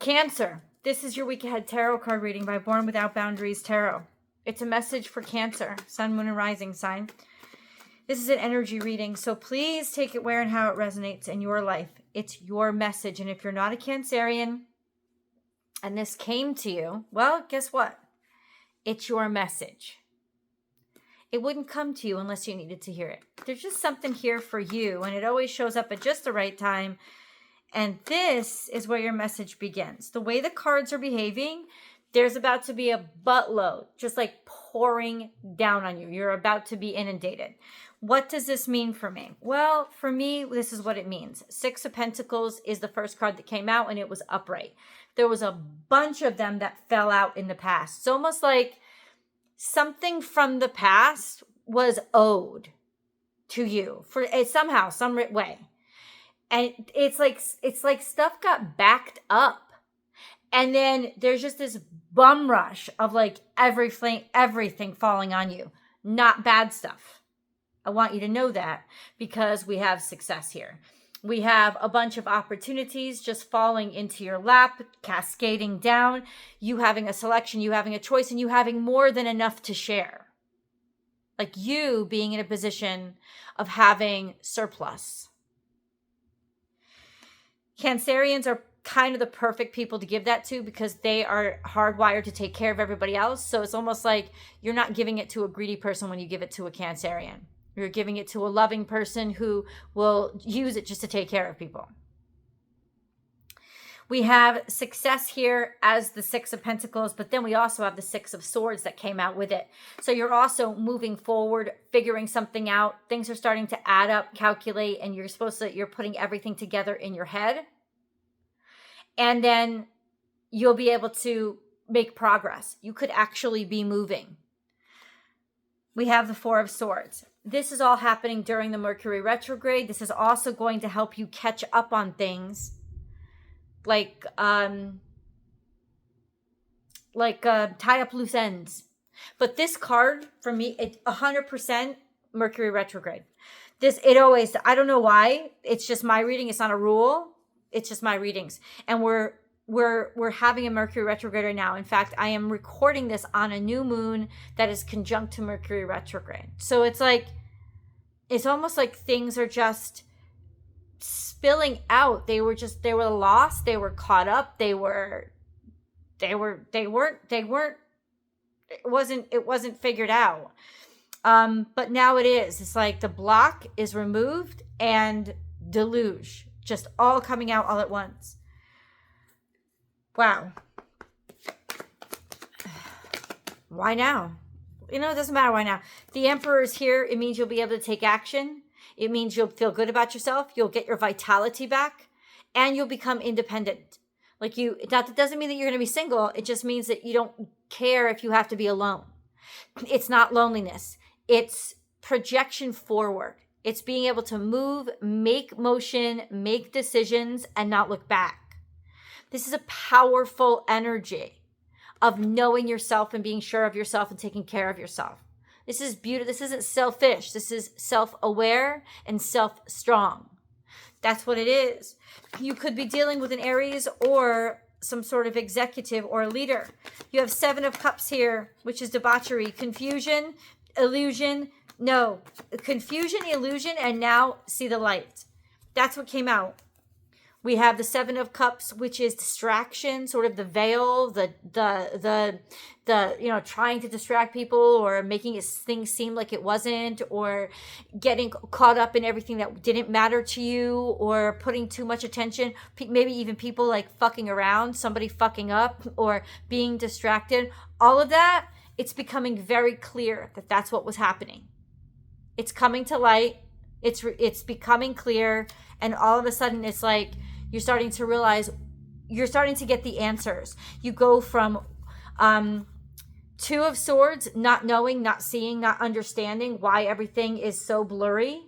Cancer. This is your week ahead tarot card reading by Born Without Boundaries Tarot. It's a message for Cancer, Sun, Moon, and Rising sign. This is an energy reading, so please take it where and how it resonates in your life. It's your message, and if you're not a Cancerian and this came to you, well, guess what? It's your message. It wouldn't come to you unless you needed to hear it. There's just something here for you, and it always shows up at just the right time. And this is where your message begins. The way the cards are behaving, there's about to be a buttload, just like pouring down on you. You're about to be inundated. What does this mean for me? Well, for me, this is what it means. Six of Pentacles is the first card that came out, and it was upright. There was a bunch of them that fell out in the past. It's almost like something from the past was owed to you for somehow, some way. And it's like stuff got backed up. And then there's just this bum rush of like everything falling on you. Not bad stuff. I want you to know that because we have success here. We have a bunch of opportunities just falling into your lap, cascading down, you having a selection, you having a choice, and you having more than enough to share. Like you being in a position of having surplus. Cancerians are kind of the perfect people to give that to because they are hardwired to take care of everybody else. So it's almost like you're not giving it to a greedy person when you give it to a Cancerian. You're giving it to a loving person who will use it just to take care of people. We have success here as the Six of Pentacles, but then we also have the Six of Swords that came out with it. So you're also moving forward, figuring something out. Things are starting to add up, calculate, and you're putting everything together in your head. And then you'll be able to make progress. You could actually be moving. We have the Four of Swords. This is all happening during the Mercury retrograde. This is also going to help you catch up on things like tie up loose ends. But this card, for me, it's 100% Mercury retrograde. I don't know why. It's just my reading. It's not a rule. It's just my readings. And we're having a Mercury retrograde right now. In fact, I am recording this on a new moon that is conjunct to Mercury retrograde. So it's almost like things are just spilling out. They were lost. They were caught up. It wasn't figured out. But now it is. It's like the block is removed and deluge just all coming out all at once. Wow. Why now? It doesn't matter why now. The Emperor is here. It means you'll be able to take action. It means you'll feel good about yourself. You'll get your vitality back. And you'll become independent. That doesn't mean that you're going to be single. It just means that you don't care if you have to be alone. It's not loneliness. It's projection forward. It's being able to move, make motion, make decisions, and not look back. This is a powerful energy of knowing yourself and being sure of yourself and taking care of yourself. This is beautiful. This isn't selfish. This is self-aware and self-strong. That's what it is. You could be dealing with an Aries or some sort of executive or leader. You have Seven of Cups here, which is debauchery, confusion, illusion. No, confusion, illusion, and now see the light. That's what came out. We have the Seven of Cups, which is distraction, sort of the veil, the trying to distract people or making things seem like it wasn't, or getting caught up in everything that didn't matter to you, or putting too much attention, maybe even people like fucking around, somebody fucking up, or being distracted. All of that, it's becoming very clear that that's what was happening. It's coming to light. It's becoming clear. And all of a sudden, it's like you're starting to realize, you're starting to get the answers. You go from Two of Swords, not knowing, not seeing, not understanding why everything is so blurry,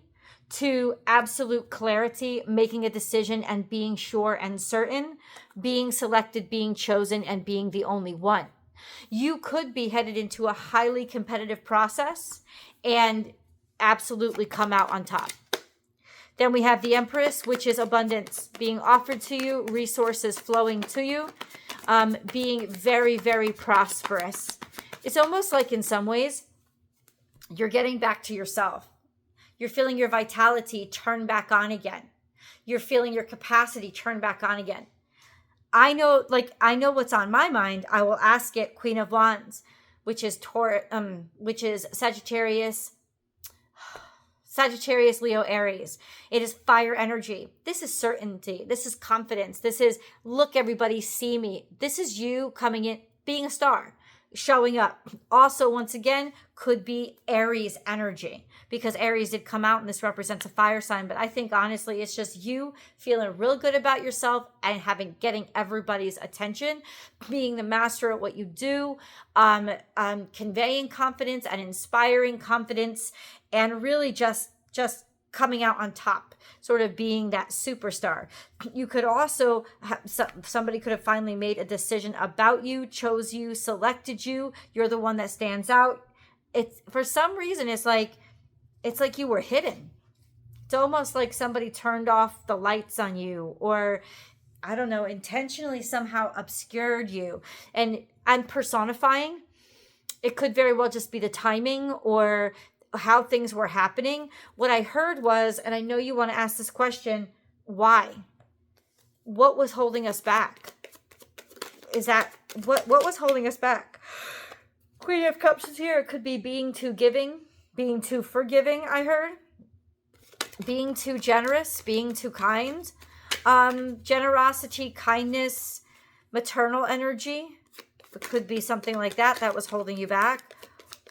to absolute clarity, making a decision and being sure and certain, being selected, being chosen, and being the only one. You could be headed into a highly competitive process and absolutely come out on top. Then we have the Empress, which is abundance being offered to you, resources flowing to you, being very, very prosperous. It's almost like in some ways, you're getting back to yourself. You're feeling your vitality turn back on again. You're feeling your capacity turn back on again. I know what's on my mind. I will ask it. Queen of Wands, which is Sagittarius, Leo, Aries. It is fire energy. This is certainty. This is confidence. This is, look, everybody, see me. This is you coming in, being a star, showing up. Also, once again, could be Aries energy, because Aries did come out and this represents a fire sign. But I think honestly, it's just you feeling real good about yourself and getting everybody's attention, being the master at what you do, conveying confidence and inspiring confidence, and really just coming out on top, sort of being that superstar. You could also somebody could have finally made a decision about you, chose you, selected you. You're the one that stands out. It's, for some reason, it's like you were hidden. It's almost like somebody turned off the lights on you, or I don't know, intentionally somehow obscured you. And I'm personifying. It could very well just be the timing or how things were happening. What I heard was, and I know you want to ask this question, why? What was holding us back? Is that what was holding us back? Queen of Cups is here. It could be being too giving, being too forgiving, I heard. Being too generous, being too kind. Generosity, kindness, maternal energy. It could be something like that was holding you back.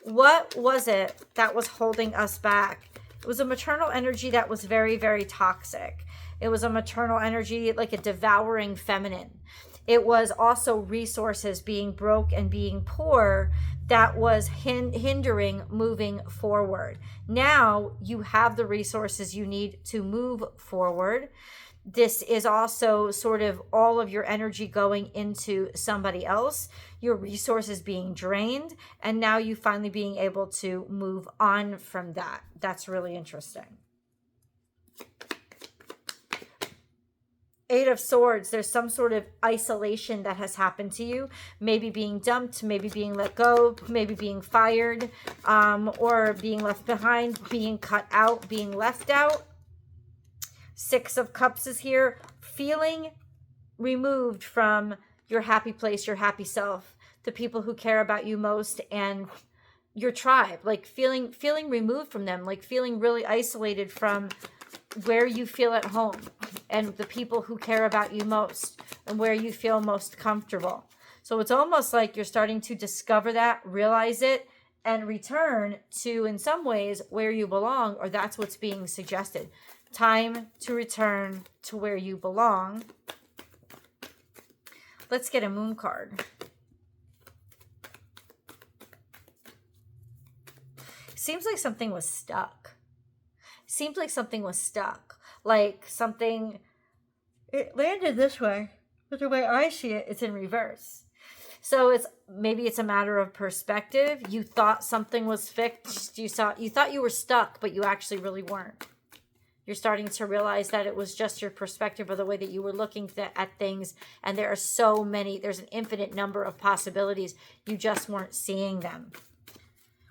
What was it that was holding us back? It was a maternal energy that was very, very toxic. It was a maternal energy, like a devouring feminine. It was also resources being broke and being poor that was hindering moving forward. Now you have the resources you need to move forward. This is also sort of all of your energy going into somebody else, your resources being drained, and now you finally being able to move on from that. That's really interesting. Eight of Swords, there's some sort of isolation that has happened to you, maybe being dumped, maybe being let go, maybe being fired, or being left behind, being cut out, being left out. Six of Cups is here, feeling removed from your happy place, your happy self, the people who care about you most, and your tribe, like feeling removed from them, like feeling really isolated from where you feel at home and the people who care about you most and where you feel most comfortable. So it's almost like you're starting to discover that, realize it, and return to, in some ways, where you belong, or that's what's being suggested. Time to return to where you belong. Let's get a moon card. Seems like something was stuck. Seems like something was stuck. Like something, it landed this way, but the way I see it, it's in reverse. So maybe it's a matter of perspective. You thought something was fixed. You thought you were stuck, but you actually really weren't. You're starting to realize that it was just your perspective or the way that you were looking at things. And there are so many, there's an infinite number of possibilities. You just weren't seeing them.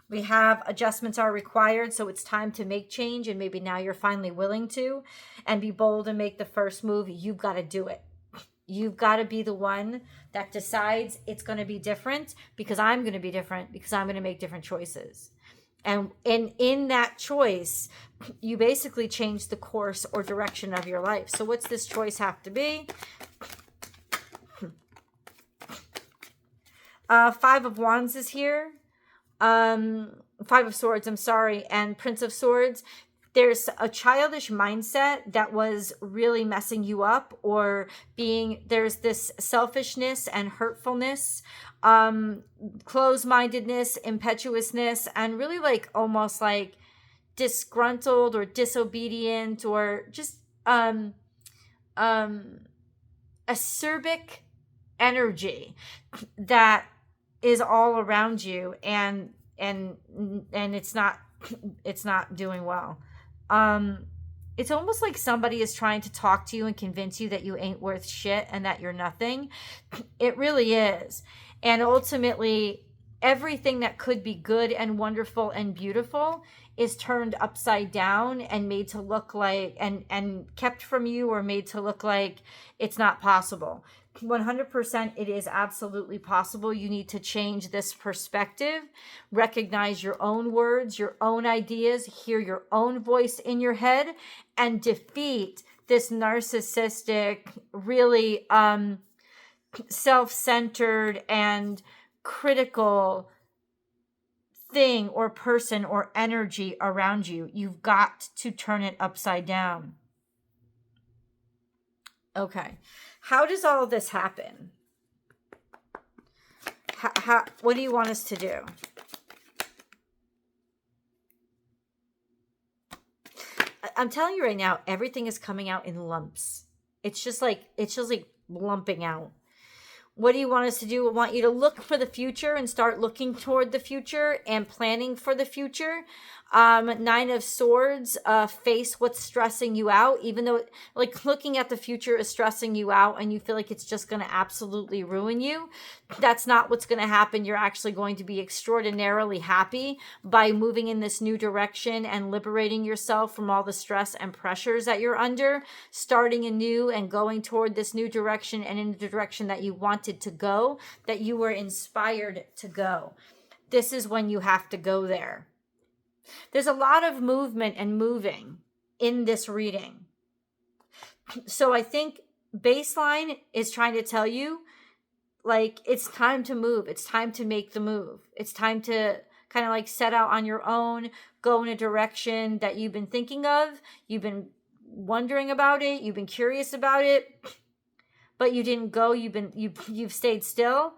We have adjustments are required. So it's time to make change. And maybe now you're finally willing to, and be bold and make the first move. You've got to do it. You've got to be the one that decides it's going to be different, because I'm going to be different, because I'm going to make different choices. And in that choice, you basically change the course or direction of your life. So what's this choice have to be? Five of Wands is here. Five of Swords, I'm sorry. And Prince of Swords. There's a childish mindset that was really messing you up, or there's this selfishness and hurtfulness, closed-mindedness, impetuousness, and really like almost like disgruntled or disobedient, or just acerbic energy that is all around you, and it's not doing well. It's almost like somebody is trying to talk to you and convince you that you ain't worth shit and that you're nothing. It really is. And ultimately, everything that could be good and wonderful and beautiful is turned upside down and made to look like, and kept from you, or made to look like it's not possible. 100% it is absolutely possible. You need to change this perspective, recognize your own words, your own ideas, hear your own voice in your head, and defeat this narcissistic, really self-centered and critical thing or person or energy around you. You've got to turn it upside down. Okay. How does all of this happen? What do you want us to do? I'm telling you right now, everything is coming out in lumps. It's just like lumping out. What do you want us to do? We want you to look for the future and start looking toward the future and planning for the future. 9 of Swords, face what's stressing you out, even though like looking at the future is stressing you out and you feel like it's just going to absolutely ruin you. That's not what's going to happen. You're actually going to be extraordinarily happy by moving in this new direction and liberating yourself from all the stress and pressures that you're under, starting anew and going toward this new direction and in the direction that you wanted to go, that you were inspired to go. This is when you have to go there. There's a lot of movement and moving in this reading. So I think baseline is trying to tell you, like, it's time to move. It's time to make the move. It's time to kind of like set out on your own, go in a direction that you've been thinking of. You've been wondering about it. You've been curious about it, but you didn't go. You've stayed still.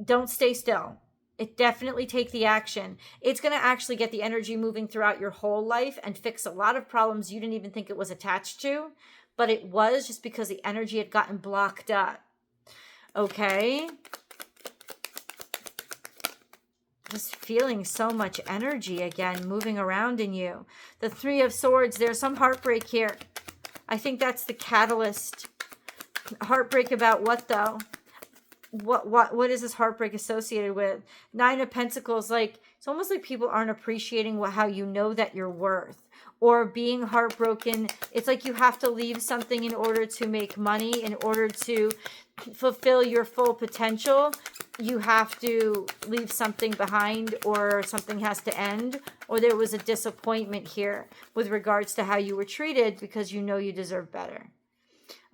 Don't stay still. It definitely take the action. It's going to actually get the energy moving throughout your whole life and fix a lot of problems you didn't even think it was attached to, but it was just because the energy had gotten blocked up. Okay? Just feeling so much energy again moving around in you. The 3 of Swords, there's some heartbreak here. I think that's the catalyst. Heartbreak about what though? What is this heartbreak associated with? 9 of Pentacles, like it's almost like people aren't appreciating how you know that you're worth, or being heartbroken. It's like you have to leave something in order to make money, in order to fulfill your full potential. You have to leave something behind, or something has to end, or there was a disappointment here with regards to how you were treated because you know you deserve better.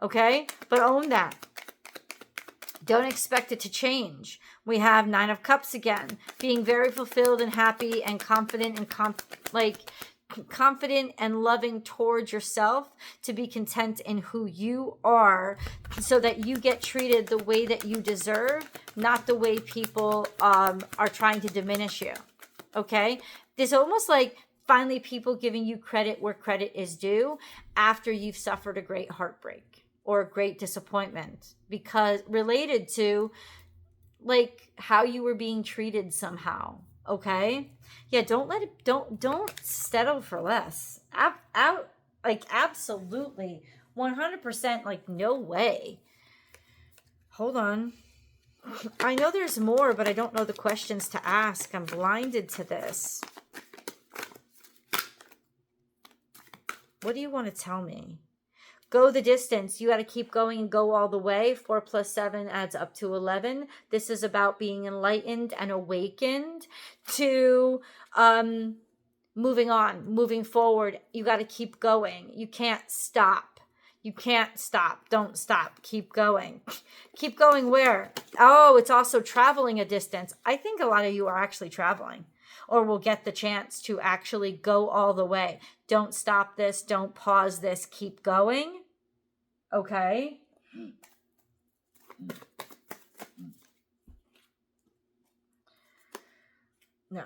Okay? But own that. Don't expect it to change. We have 9 of Cups again. Being very fulfilled and happy and confident and confident and loving towards yourself, to be content in who you are, so that you get treated the way that you deserve, not the way people are trying to diminish you. Okay? There's almost like finally people giving you credit where credit is due after you've suffered a great heartbreak or a great disappointment, because related to like how you were being treated somehow. Okay? Yeah, don't settle for less. Absolutely 100%, like no way. Hold on. I know there's more, but I don't know the questions to ask. I'm blinded to this. What do you want to tell me? Go the distance. You got to keep going and go all the way. 4 plus 7 adds up to 11. This is about being enlightened and awakened to moving on, moving forward. You got to keep going. You can't stop. You can't stop. Don't stop. Keep going. Keep going where? Oh, it's also traveling a distance. I think a lot of you are actually traveling, or will get the chance to actually go all the way. Don't stop this. Don't pause this. Keep going. Okay. No.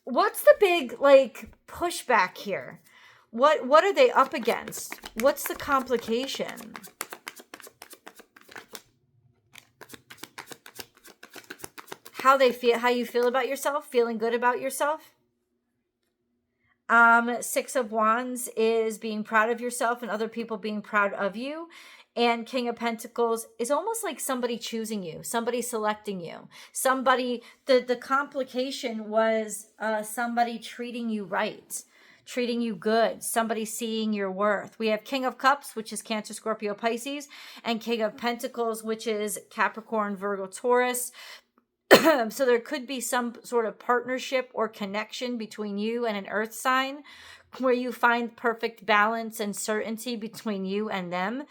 What's the big, like, pushback here? What are they up against? What's the complication? how they feel, how you feel about yourself, feeling good about yourself. Six of Wands is being proud of yourself and other people being proud of you. And King of Pentacles is almost like somebody choosing you, somebody selecting you, somebody, the complication was somebody treating you right, treating you good, somebody seeing your worth. We have King of Cups, which is Cancer, Scorpio, Pisces, and King of Pentacles, which is Capricorn, Virgo, Taurus. So there could be some sort of partnership or connection between you and an earth sign where you find perfect balance and certainty between you and them.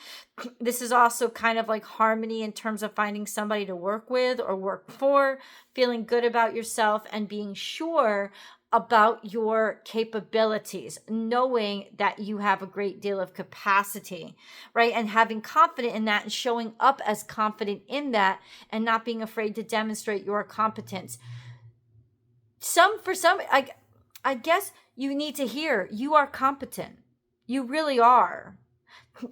This is also kind of like harmony in terms of finding somebody to work with or work for, feeling good about yourself and being sure about your capabilities, knowing that you have a great deal of capacity, right? And having confidence in that and showing up as confident in that and not being afraid to demonstrate your competence. I guess you need to hear you are competent. You really are.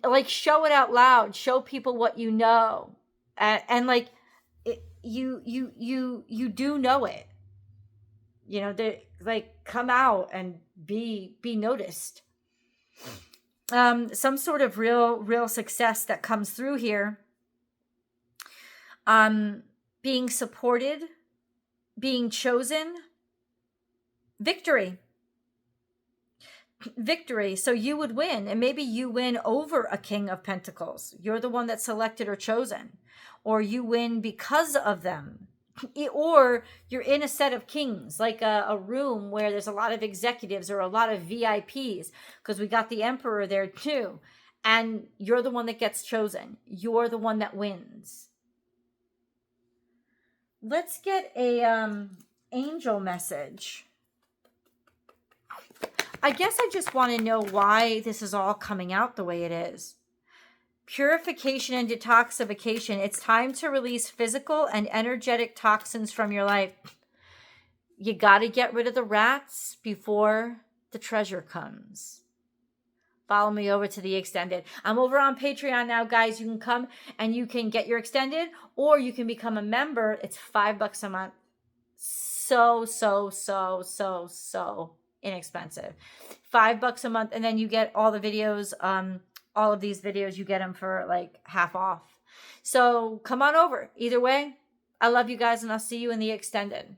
Like, show it out loud, show people what you know. And like you do know it. You know, they like come out and be noticed. Some sort of real success that comes through here. Being supported, being chosen, victory. So you would win, and maybe you win over a King of Pentacles. You're the one that's selected or chosen, or you win because of them. Or you're in a set of kings, like a room where there's a lot of executives or a lot of VIPs, because we got the Emperor there too. And you're the one that gets chosen. You're the one that wins. Let's get a angel message. I guess I just want to know why this is all coming out the way it is. Purification and detoxification. It's time to release physical and energetic toxins from your life. You got to get rid of the rats before the treasure comes. Follow me over to the extended. I'm over on Patreon now, guys. You can come and you can get your extended, or you can become a member. It's $5 a month. So inexpensive. $5 a month, and then you get all the videos. All of these videos, you get them for like half off. So come on over. Either way, I love you guys, and I'll see you in the extended.